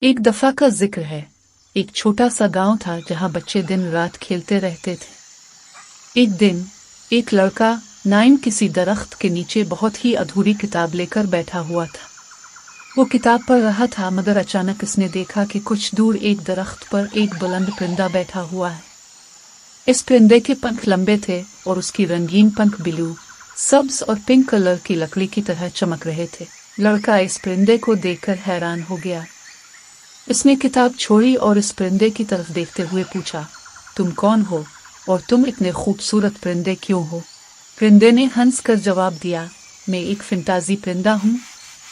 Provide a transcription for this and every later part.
एक दफा का जिक्र है। एक छोटा सा गांव था जहां बच्चे दिन रात खेलते रहते थे। एक दिन एक लड़का नाइम किसी दरख्त के नीचे बहुत ही अधूरी किताब लेकर बैठा हुआ था। वो किताब पढ़ रहा था मगर अचानक उसने देखा कि कुछ दूर एक दरख्त पर एक बुलंद परिंदा बैठा हुआ है। इस परिंदे के पंख लंबे थे और उसकी रंगीन पंख ब्लू, सब्ज और पिंक कलर की लकड़ी की तरह चमक रहे थे। लड़का इस परिंदे को देखकर हैरान हो गया। उसने किताब छोड़ी और इस परिंदे की तरफ देखते हुए पूछा, तुम कौन हो और तुम इतने खूबसूरत परिंदे क्यों हो? परिंदे ने हंस कर जवाब दिया, मैं एक फंताजी परिंदा हूँ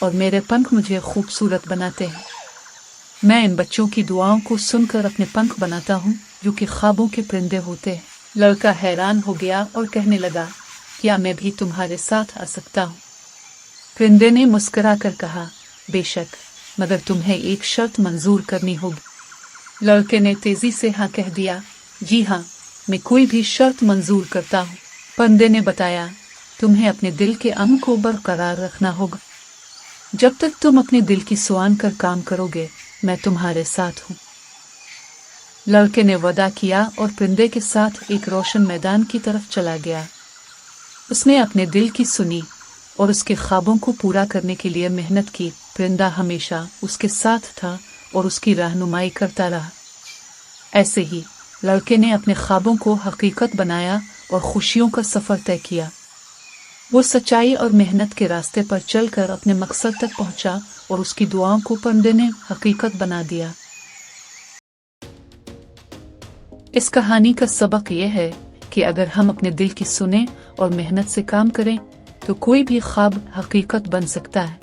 और मेरे पंख मुझे खूबसूरत बनाते हैं। मैं इन बच्चों की दुआओं को सुनकर अपने पंख बनाता हूँ जो कि ख्वाबों के परिंदे होते हैं। लड़का हैरान हो गया और कहने लगा, क्या मैं भी तुम्हारे साथ आ सकता हूँ? परिंदे ने मुस्कुरा कर कहा, बेशक, मगर तुम्हें एक शर्त मंजूर करनी होगी। लड़के ने तेजी से हाँ कह दिया, जी हाँ, मैं कोई भी शर्त मंजूर करता हूँ। परिंदे ने बताया, तुम्हें अपने दिल के अमन को बरकरार रखना होगा। जब तक तुम अपने दिल की सुआन कर काम करोगे, मैं तुम्हारे साथ हूँ। लड़के ने वादा किया और परिंदे के साथ एक रोशन मैदान की तरफ चला गया। उसने अपने दिल की सुनी और उसके ख्वाबों को पूरा करने के लिए मेहनत की। परिंदा हमेशा उसके साथ था और उसकी रहनुमाई करता रहा। ऐसे ही लड़के ने अपने ख्वाबों को हकीकत बनाया और खुशियों का सफर तय किया। वो सच्चाई और मेहनत के रास्ते पर चलकर अपने मकसद तक पहुंचा और उसकी दुआओं को परिंदे ने हकीकत बना दिया। इस कहानी का सबक यह है कि अगर हम अपने दिल की सुने और मेहनत से काम करें तो कोई भी ख्वाब हकीकत बन सकता है।